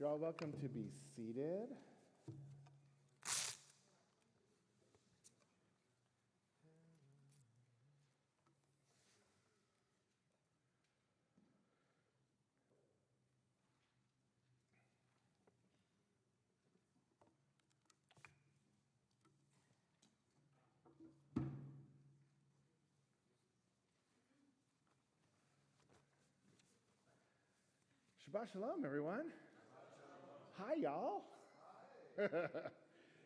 You're all welcome to be seated. Shabbat Shalom, everyone. Hi, y'all.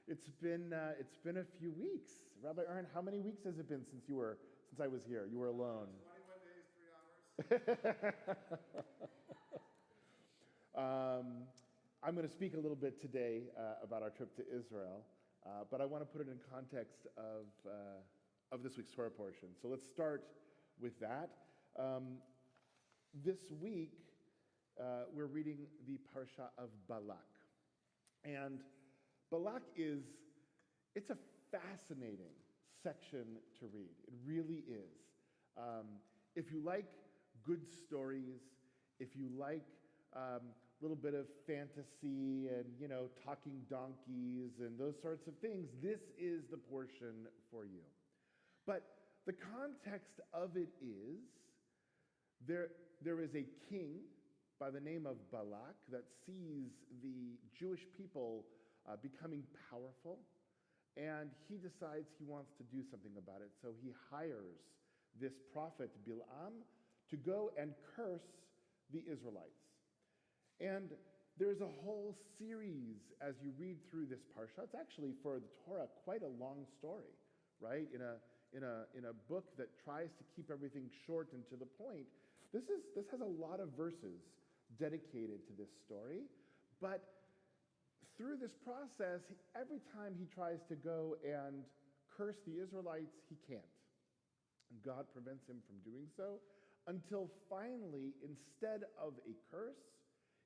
It's been a few weeks. Rabbi Aaron, how many weeks has it been since I was here? You were alone. 21 days, 3 hours. I'm going to speak a little bit today about our trip to Israel, but I want to put it in context of this week's Torah portion. So let's start with that. This week, we're reading the Parashat of Balak. And Balak it's a fascinating section to read. It really is. If you like good stories, if you like a little bit of fantasy and, talking donkeys and those sorts of things, this is the portion for you. But the context of it is there is a king by the name of Balak that sees the Jewish people becoming powerful, and he decides he wants to do something about it. So he hires this prophet Bilam to go and curse the Israelites. And there's a whole series as you read through this parsha. It's actually, for the Torah, quite a long story, right? In a book that tries to keep everything short and to the point. This has a lot of verses dedicated to this story, but through this process, every time he tries to go and curse the Israelites, he can't. And God prevents him from doing so until finally, instead of a curse,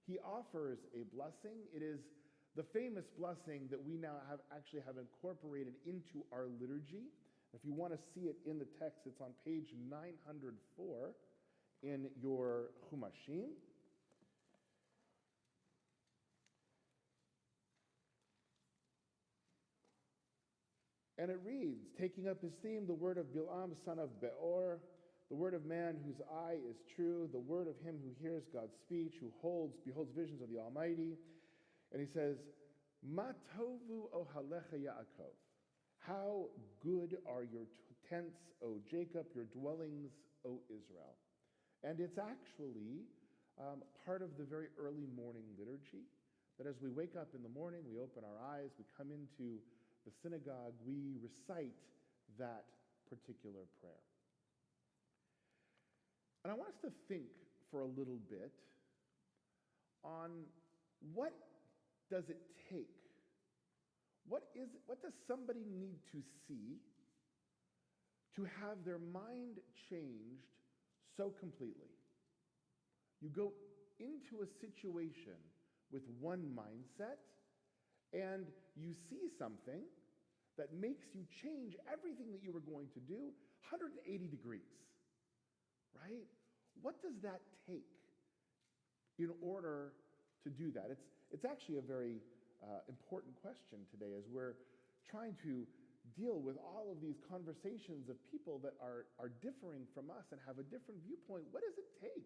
he offers a blessing. It is the famous blessing that we now have incorporated into our liturgy. If you want to see it in the text, it's on page 904 in your Chumashim. And it reads, taking up his theme, the word of Bilam, son of Beor, the word of man whose eye is true, the word of him who hears God's speech, who beholds visions of the Almighty. And he says, Ma tovu ohalecha Yaakov. How good are your tents, O Jacob, your dwellings, O Israel. And it's actually part of the very early morning liturgy, that as we wake up in the morning, we open our eyes, we come into the synagogue, we recite that particular prayer. And I want us to think for a little bit on what does it take? What does somebody need to see to have their mind changed so completely? You go into a situation with one mindset, and you see something that makes you change everything that you were going to do 180 degrees, right? What does that take in order to do that? It's actually a very important question today as we're trying to deal with all of these conversations of people that are differing from us and have a different viewpoint. What does it take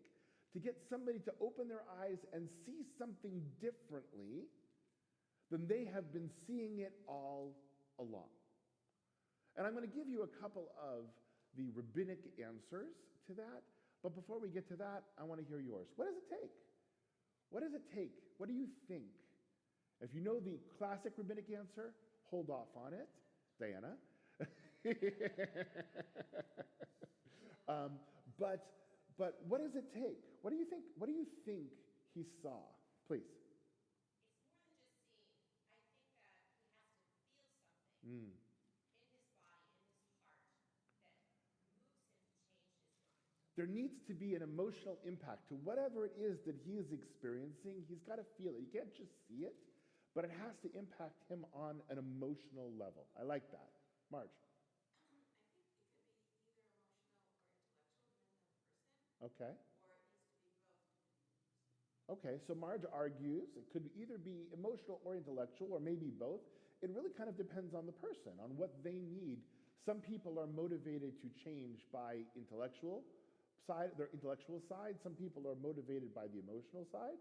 to get somebody to open their eyes and see something differently than they have been seeing it all along? And I'm going to give you a couple of the rabbinic answers to that. But before we get to that, I want to hear yours. What does it take? What does it take? What do you think? If you know the classic rabbinic answer, hold off on it. Diana. But what does it take? What do you think? What do you think he saw? Please. It's more than just seeing. I think that he has to feel something in his body, in his heart, that moves him to change his mind. There needs to be an emotional impact to whatever it is that he is experiencing. He's got to feel it. You can't just see it, but it has to impact him on an emotional level. I like that. Marge. I think it could be either emotional or intellectual, depending on the person. Okay. Or it needs to be both, depending on the person. Okay, so Marge argues it could either be emotional or intellectual, or maybe both. It really kind of depends on the person, on what they need. Some people are motivated to change by their intellectual side. Some people are motivated by the emotional side.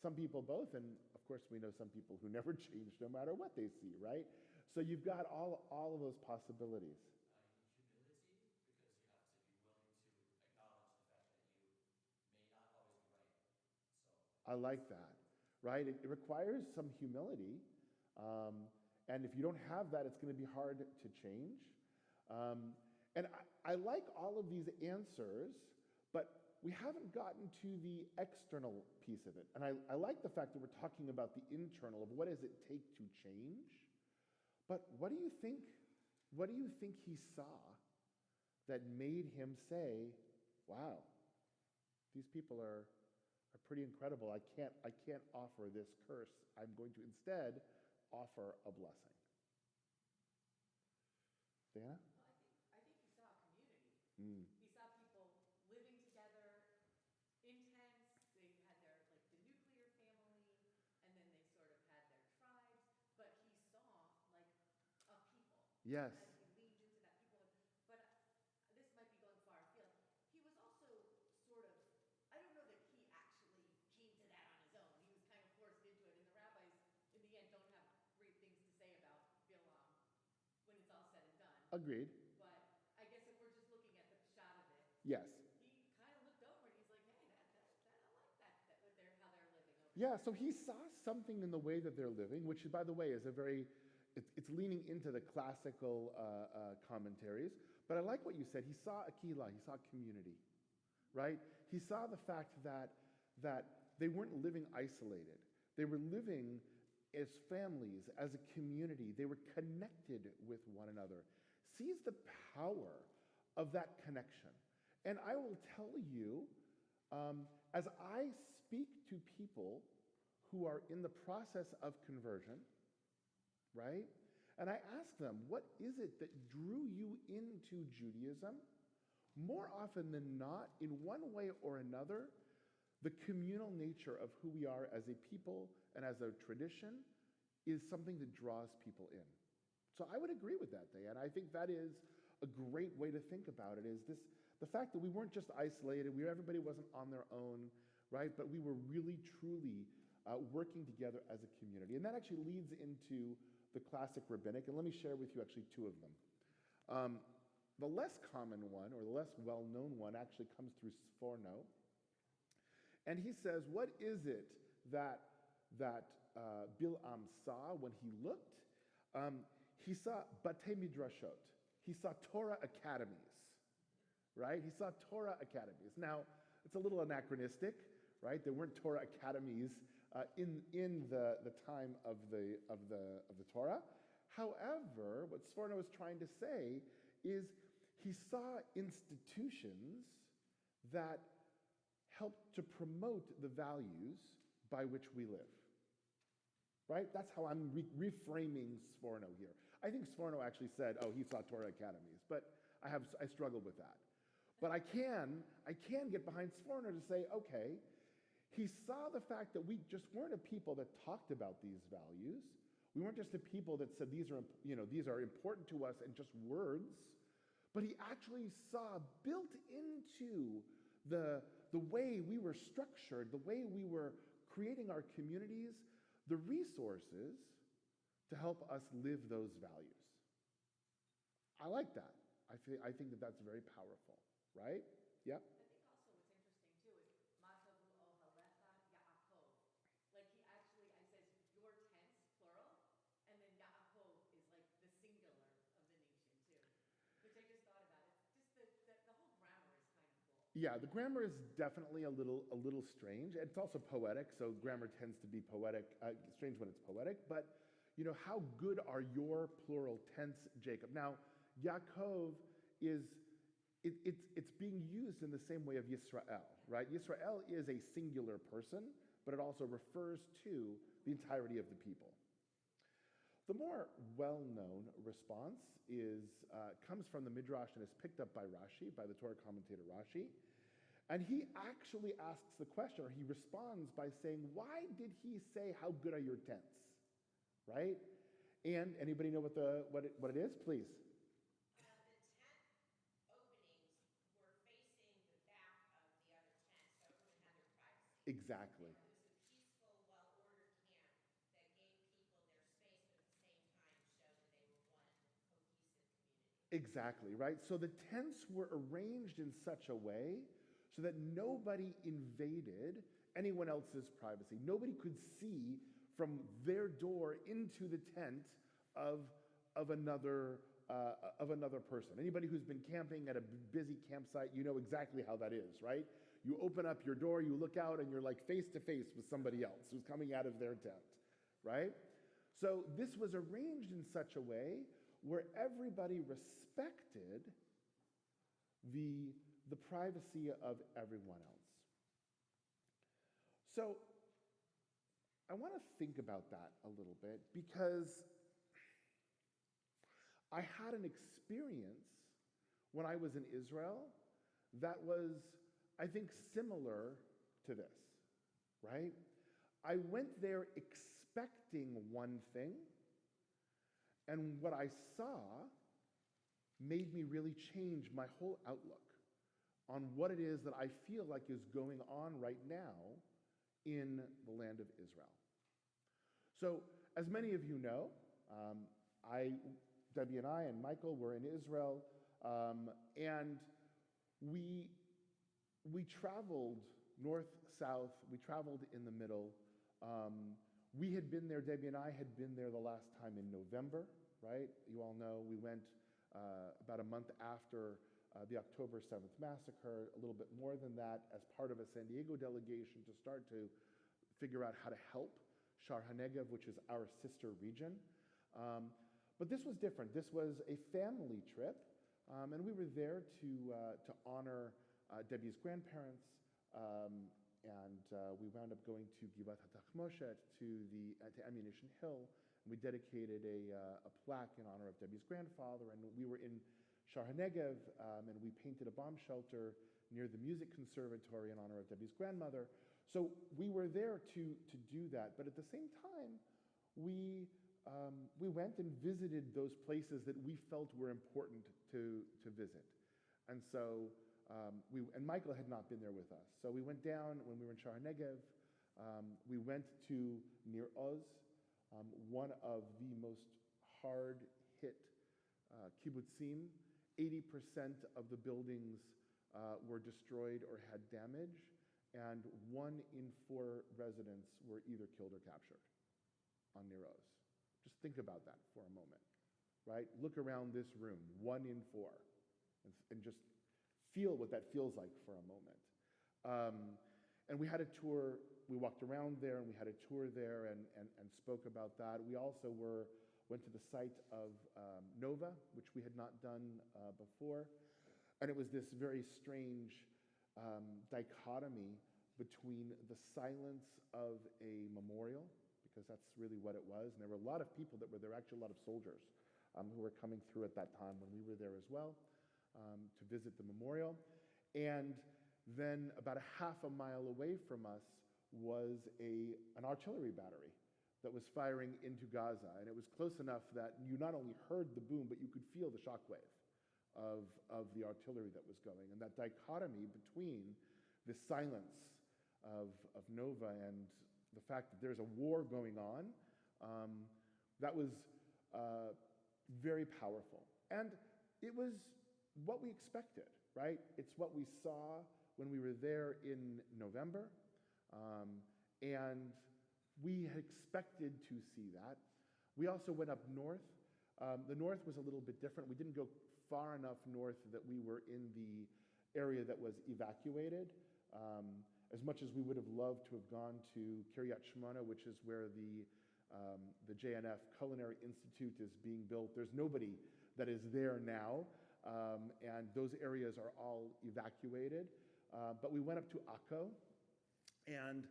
Some people both, and of course we know some people who never change no matter what they see, right? So you've got all of those possibilities. Humility, because you have to be willing to acknowledge the fact that you may not always be right. So I like that, right? It requires some humility. And if you don't have that, it's going to be hard to change. And I like all of these answers, but we haven't gotten to the external piece of it. And I like the fact that we're talking about the internal of what does it take to change. But what do you think he saw that made him say, wow, these people are pretty incredible. I can't offer this curse. I'm going to instead offer a blessing. Diana? Well, I think he saw a community. Mm. He saw people living together, intense. They had their the nuclear family, and then they sort of had their tribes. But he saw a people. Yes. And he leaned into that people. But this might be going far afield. He was also sort of. I don't know that he actually came to that on his own. He was kind of forced into it, and the rabbis, in the end, don't have great things to say about Bilam when it's all said and done. Agreed. But I guess if we're just looking at the shot of it, Yes. he kind of looked over and he's like, hey, I like that what they're how they're living over Yeah, there. so he saw something in the way that they're living, which, by the way, is it's leaning into the classical commentaries. But I like what you said. He saw a kihila, he saw community, right? He saw the fact that they weren't living isolated. They were living as families, as a community. They were connected with one another. Sees the power of that connection. And I will tell you, as I speak to people who are in the process of conversion, right? And I ask them, what is it that drew you into Judaism? More often than not, in one way or another, the communal nature of who we are as a people and as a tradition is something that draws people in. So I would agree with that, Diane. I think that is a great way to think about it, is the fact that we weren't just isolated, everybody wasn't on their own, right? But we were really, truly working together as a community. And that actually leads into the classic rabbinic, and let me share with you actually two of them. The less common one, or the less well-known one, actually comes through Seromn. And he says, what is it that Bilam saw when he looked? He saw Batei Midrashot. He saw Torah academies, right? He saw Torah academies. Now, it's a little anachronistic, right? There weren't Torah academies in the time of the Torah. However, what Seromn was trying to say is he saw institutions that helped to promote the values by which we live. Right? That's how I'm reframing Seromn here. I think Seromn actually said, oh, he saw Torah academies, but I struggled with that. But I can get behind Seromn to say, okay, he saw the fact that we just weren't a people that talked about these values. We weren't just a people that said these are important to us and just words, but he actually saw built into the way we were structured, the way we were creating our communities, the resources to help us live those values. I like that. I think that that's very powerful, right? Yep. I think also what's interesting too is Matavu Ohalecha Yaakov. Like he actually says your tents, plural, and then Yaakov is like the singular of the nation too. Which I just thought about. It's just the whole grammar is kind of cool. Yeah, the grammar is definitely a little strange. It's also poetic, so grammar tends to be poetic, strange when it's poetic. But, how good are your plural tense, Jacob? Now, Yaakov it's being used in the same way of Yisrael, right? Yisrael is a singular person, but it also refers to the entirety of the people. The more well-known response comes from the Midrash and is picked up by Rashi, by the Torah commentator Rashi. And he actually asks the question, or he responds by saying, why did he say, how good are your tents? Right? And anybody know what it is? Please. The tent openings were facing the back of the other tent, so everyone had their privacy. Exactly. It was a peaceful, well-ordered camp that gave people their space, but at the same time showed that they were one cohesive community. Exactly, right? So the tents were arranged in such a way so that nobody invaded anyone else's privacy. Nobody could see from their door into the tent of another person. Anybody who's been camping at a busy campsite, you know exactly how that is, right? You open up your door, you look out, and you're like face to face with somebody else who's coming out of their tent, right? So this was arranged in such a way where everybody respected the privacy of everyone else. So I want to think about that a little bit because I had an experience when I was in Israel that was, I think, similar to this, right? I went there expecting one thing, and what I saw made me really change my whole outlook on what it is that I feel like is going on right now in the land of Israel. So, as many of you know, Debbie and I and Michael were in Israel, and we traveled north, south, we traveled in the middle. We had been there, Debbie and I had been there the last time in November, right? You all know we went about a month after the October 7th massacre, a little bit more than that, as part of a San Diego delegation to start to figure out how to help Shar HaNegev, which is our sister region. But this was different. This was a family trip, and we were there to honor Debbie's grandparents, and we wound up going to Givat HaTachmoshet, to Ammunition Hill. And we dedicated a plaque in honor of Debbie's grandfather, and we were in Shar HaNegev, and we painted a bomb shelter near the music conservatory in honor of Debbie's grandmother. So we were there to do that, but at the same time, we went and visited those places that we felt were important to visit. And so and Michael had not been there with us. So we went down when we were in Shar HaNegev. We went to Nir Oz, one of the most hard-hit kibbutzim. 80% of the buildings were destroyed or had damage, and 1 in 4 residents were either killed or captured on Nir Oz. Just think about that for a moment, right? Look around this room, 1 in 4, and just feel what that feels like for a moment. And we had a tour, we walked around there, and we had a tour there and spoke about that. We also went to the site of Nova, which we had not done before. And it was this very strange dichotomy between the silence of a memorial, because that's really what it was. And there were a lot of people that were there, actually a lot of soldiers who were coming through at that time when we were there as well to visit the memorial. And then about a half a mile away from us was an artillery battery that was firing into Gaza. And it was close enough that you not only heard the boom, but you could feel the shockwave of the artillery that was going. And that dichotomy between the silence of Nova and the fact that there's a war going on, that was very powerful. And it was what we expected, right? It's what we saw when we were there in November. And we had expected to see that. We also went up north. The north was a little bit different. We didn't go far enough north that we were in the area that was evacuated. As much as we would have loved to have gone to Kiryat Shmona, which is where the JNF Culinary Institute is being built, there's nobody that is there now, and those areas are all evacuated. But we went up to Akko, and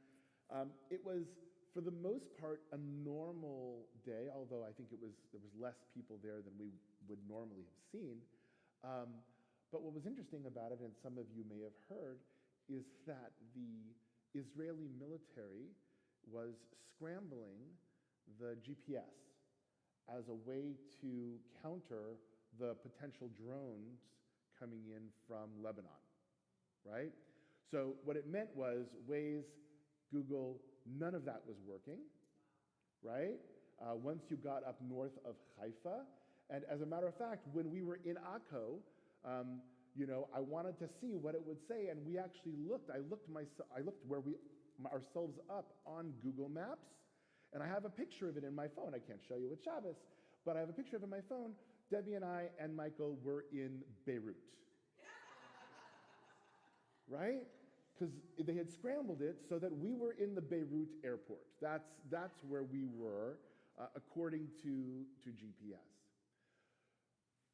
it was, for the most part, a normal day, although I think there was less people there than we would normally have seen. But what was interesting about it, and some of you may have heard, is that the Israeli military was scrambling the GPS as a way to counter the potential drones coming in from Lebanon, right? So what it meant was Waze, Google, none of that was working, right? Once you got up north of Haifa, and as a matter of fact, when we were in Akko, I wanted to see what it would say, and we actually looked. I looked where ourselves up on Google Maps, and I have a picture of it in my phone. I can't show you with Shabbos, but I have a picture of it in my phone. Debbie and I and Michael were in Beirut, right? Because they had scrambled it so that we were in the Beirut airport. That's where we were, according to GPS.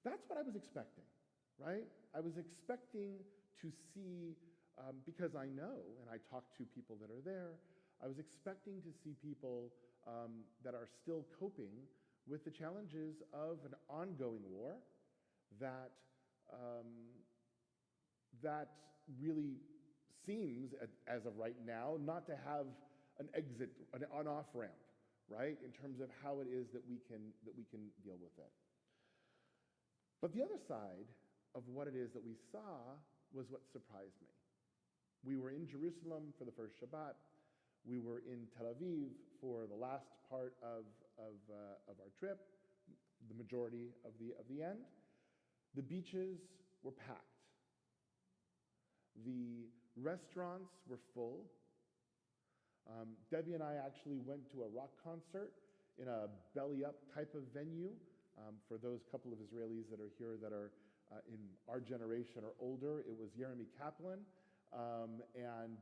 That's what I was expecting, right? I was expecting to see, because I know, and I talk to people that are there, I was expecting to see people that are still coping with the challenges of an ongoing war that really seems, as of right now, not to have an exit, an on-off ramp, right, in terms of how it is that we can deal with it. But the other side of what it is that we saw was what surprised me. We were in Jerusalem for the first Shabbat. We were in Tel Aviv for the last part of our trip, the majority of the end. The beaches were packed. The restaurants were full. Debbie and I actually went to a rock concert in a belly-up type of venue. For those couple of Israelis that are here that are in our generation or older, it was Jeremy Kaplan, and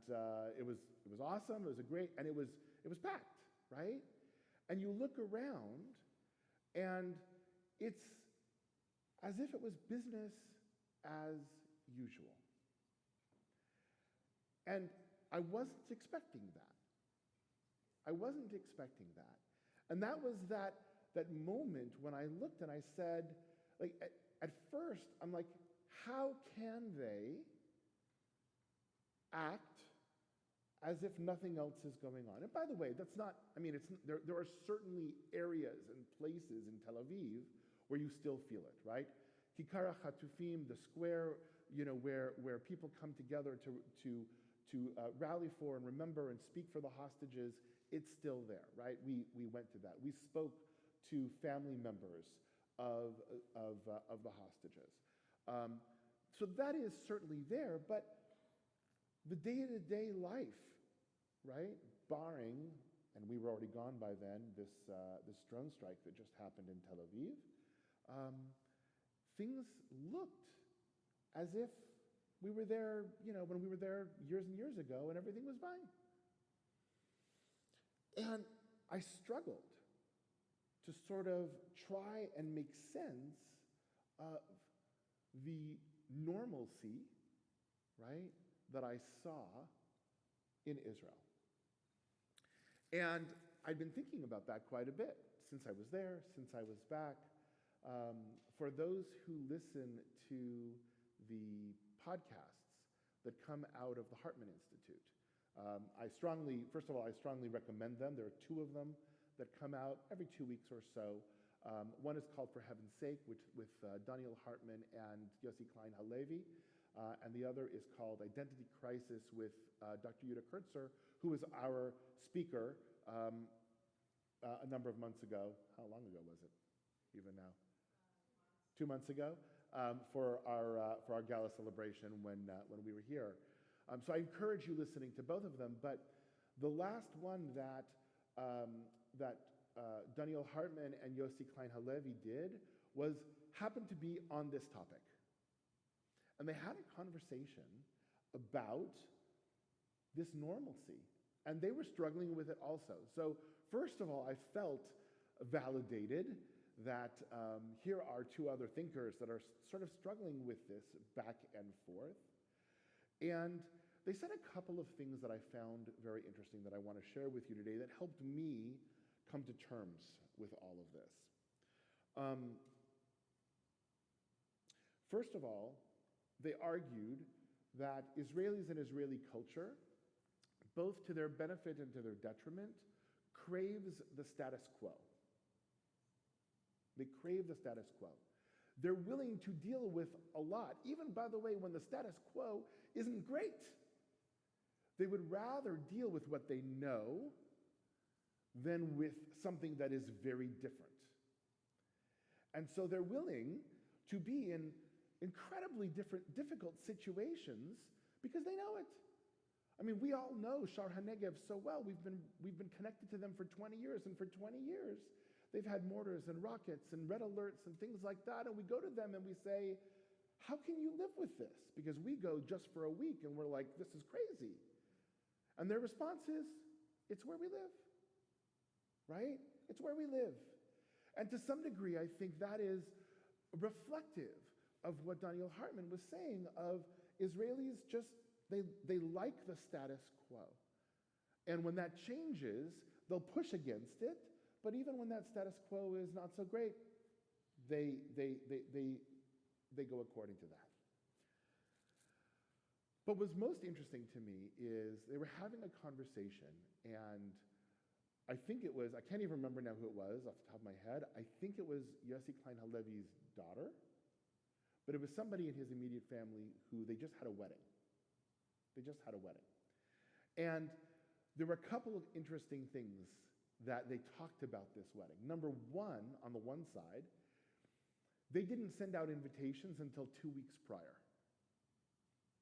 it was awesome. It was and it was packed, right? And you look around, and it's as if it was business as usual. And I wasn't expecting that. I wasn't expecting that. And that was that moment when I looked and I said, like, at first, I'm like, how can they act as if nothing else is going on? And by the way, that's not, there are certainly areas and places in Tel Aviv where you still feel it, right? Kikara Hatufim, the square, where people come together to rally for and remember and speak for the hostages, it's still there, right? We went to that. We spoke to family members of the hostages. So that is certainly there, but the day-to-day life, right, barring, and we were already gone by then, this drone strike that just happened in Tel Aviv, things looked as if we were there, when we were there years and years ago, and everything was fine. And I struggled to sort of try and make sense of the normalcy, right, that I saw in Israel. And I'd been thinking about that quite a bit since I was there, since I was back. For those who listen to the podcasts that come out of the Hartman Institute, first of all, I strongly recommend them. There are two of them that come out every 2 weeks or so. One is called For Heaven's Sake, with Daniel Hartman and Yossi Klein Halevi, and the other is called Identity Crisis with Dr. Yuda Kurtzer, who was our speaker a number of months ago. How long ago was it, even now? 2 months ago, for our gala celebration when we were here. So I encourage you listening to both of them. But the last one that Daniel Hartman and Yossi Klein Halevi did happened to be on this topic. And they had a conversation about this normalcy. And they were struggling with it also. So first of all, I felt validated that here are two other thinkers that are sort of struggling with this back and forth. And they said a couple of things that I found very interesting that I want to share with you today that helped me come to terms with all of this. First of all, they argued that Israelis and Israeli culture, both to their benefit and to their detriment, craves the status quo. They crave the status quo. They're willing to deal with a lot, even, by the way, when the status quo isn't great. They would rather deal with what they know than with something that is very different. And so they're willing to be in incredibly difficult situations because they know it. I mean, we all know Shar HaNegev so well. We've been connected to them for 20 years, and for 20 years, they've had mortars and rockets and red alerts and things like that, and we go to them and we say, how can you live with this? Because we go just for a week and we're like, this is crazy. And their response is, it's where we live, right? It's where we live. And to some degree, I think that is reflective of what Daniel Hartman was saying of Israelis just, they like the status quo. And when that changes, they'll push against it, but even when that status quo is not so great, they go according to that. But what's most interesting to me is they were having a conversation, and I think it was, I can't even remember now who it was off the top of my head. I think it was Yossi Klein Halevi's daughter, but it was somebody in his immediate family who they just had a wedding. They just had a wedding. And there were a couple of interesting things that they talked about this wedding. Number one, on the one side, they didn't send out invitations until 2 weeks prior.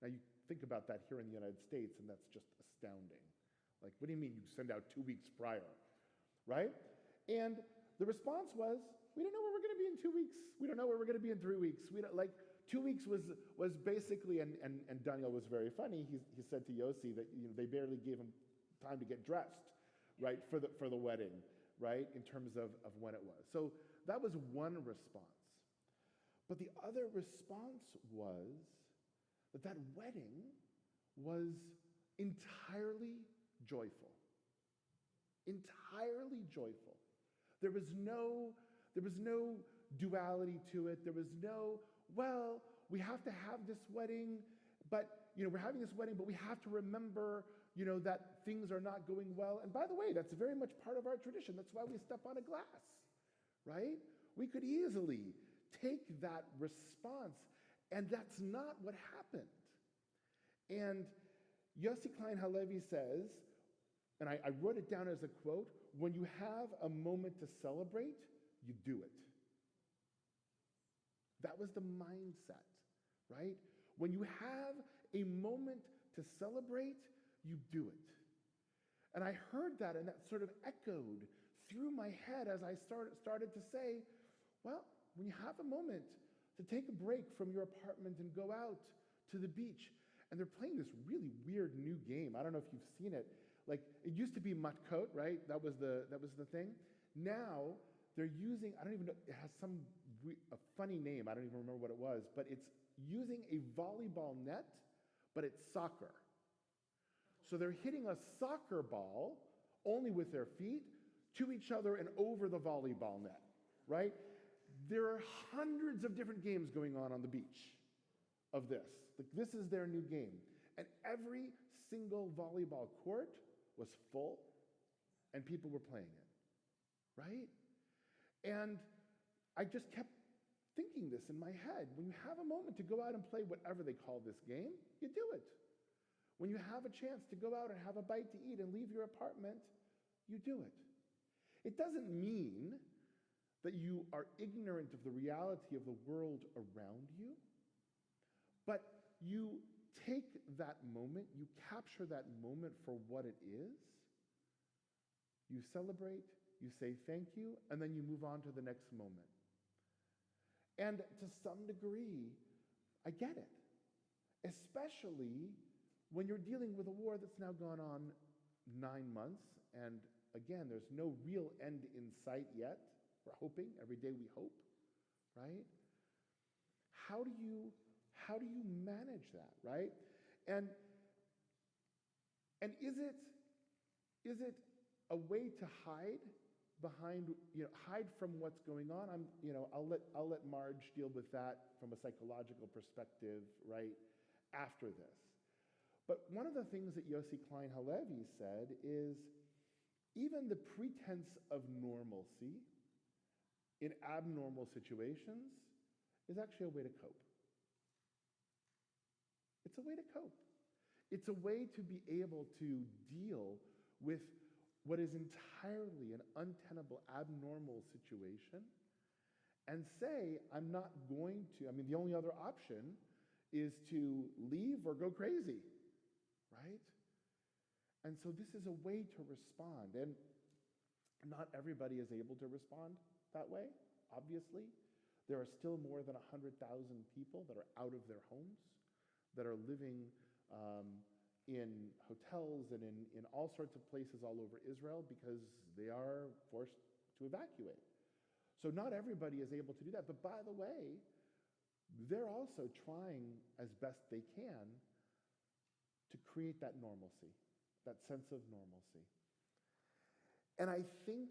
Now you think about that here in the United States, and that's just astounding. Like, what do you mean you send out 2 weeks prior, right? And the response was, we don't know where we're going to be in 2 weeks. We don't know where we're going to be in 3 weeks. We don't, like, 2 weeks was basically, and Daniel was very funny. He said to Yossi that they barely gave him time to get dressed, right, for the wedding, right, in terms of when it was. So that was one response. But the other response was that wedding was entirely joyful. Entirely joyful. There was no duality to it. There was no, well, we have to have this wedding, but we're having this wedding, but we have to remember, that things are not going well. And by the way, that's very much part of our tradition. That's why we step on a glass, right? We could easily take that response, and that's not what happened. And Yossi Klein Halevi says, and I wrote it down as a quote, when you have a moment to celebrate, you do it. That was the mindset, right? When you have a moment to celebrate, you do it. And I heard that, and that sort of echoed through my head as I started to say, well, when you have a moment to take a break from your apartment and go out to the beach, and they're playing this really weird new game. I don't know if you've seen it. Like, it used to be matkot, right? That was the thing. Now they're using, I don't even know, it has a funny name. I don't even remember what it was, but it's using a volleyball net, but it's soccer. So they're hitting a soccer ball only with their feet to each other and over the volleyball net, right? There are hundreds of different games going on the beach of this. Like, this is their new game. And every single volleyball court was full, and people were playing it, right? And I just kept thinking this in my head. When you have a moment to go out and play whatever they call this game, you do it. When you have a chance to go out and have a bite to eat and leave your apartment, you do it. It doesn't mean that you are ignorant of the reality of the world around you, but you take that moment, you capture that moment for what it is, you celebrate, you say thank you, and then you move on to the next moment. And to some degree, I get it, especially when you're dealing with a war that's now gone on 9 months, and again, there's no real end in sight yet. We're hoping, every day we hope, right? How do you manage that, right? And is it a way to hide behind, hide from what's going on? I'll let Marge deal with that from a psychological perspective, right? after this. But one of the things that Yossi Klein Halevi said is even the pretense of normalcy in abnormal situations is actually a way to cope. It's a way to cope. It's a way to be able to deal with what is entirely an untenable, abnormal situation and say, I'm not going to, the only other option is to leave or go crazy, right? And so this is a way to respond. And not everybody is able to respond that way, obviously. There are still more than 100,000 people that are out of their homes, that are living in hotels and in all sorts of places all over Israel because they are forced to evacuate. So not everybody is able to do that. But by the way, they're also trying as best they can to create that normalcy, that sense of normalcy. And I think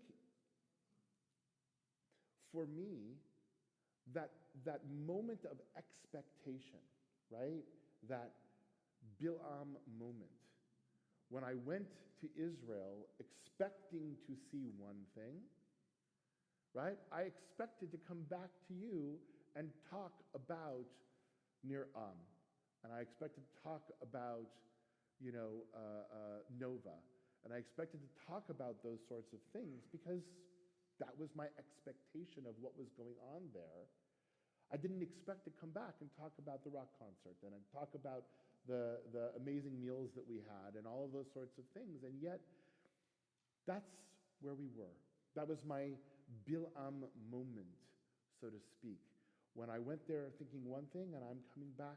for me, that moment of expectation, right? That Bil'am moment, when I went to Israel expecting to see one thing, right? I expected to come back to you and talk about Nir Am. And I expected to talk about, Nova. And I expected to talk about those sorts of things because that was my expectation of what was going on there. I didn't expect to come back and talk about the rock concert and talk about the amazing meals that we had and all of those sorts of things. And yet, that's where we were. That was my Bil'am moment, so to speak, when I went there thinking one thing and I'm coming back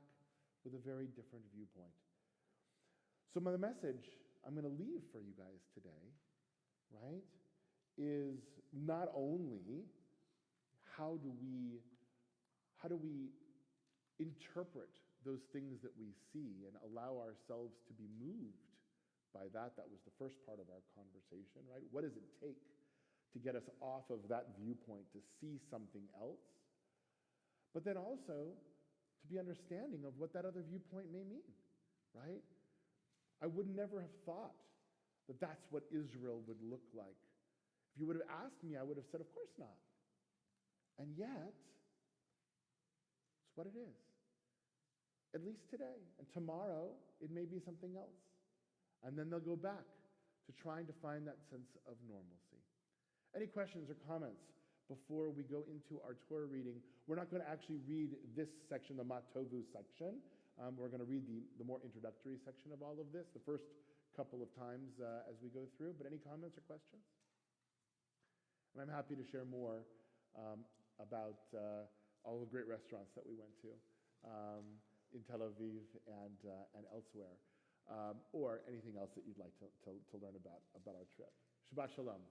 with a very different viewpoint. So the message I'm going to leave for you guys today, right, is not only how do we interpret those things that we see and allow ourselves to be moved by that. That was the first part of our conversation, right? What does it take to get us off of that viewpoint, to see something else? But then also to be understanding of what that other viewpoint may mean, right? I would never have thought that that's what Israel would look like. If you would have asked me, I would have said, of course not. And yet, it's what it is. At least today. And tomorrow, it may be something else. And then they'll go back to trying to find that sense of normalcy. Any questions or comments before we go into our Torah reading? We're not going to actually read this section, the Matovu section. We're going to read the more introductory section of all of this, the first couple of times as we go through. But any comments or questions? And I'm happy to share more about all the great restaurants that we went to in Tel Aviv and elsewhere, or anything else that you'd like to learn about our trip. Shabbat Shalom.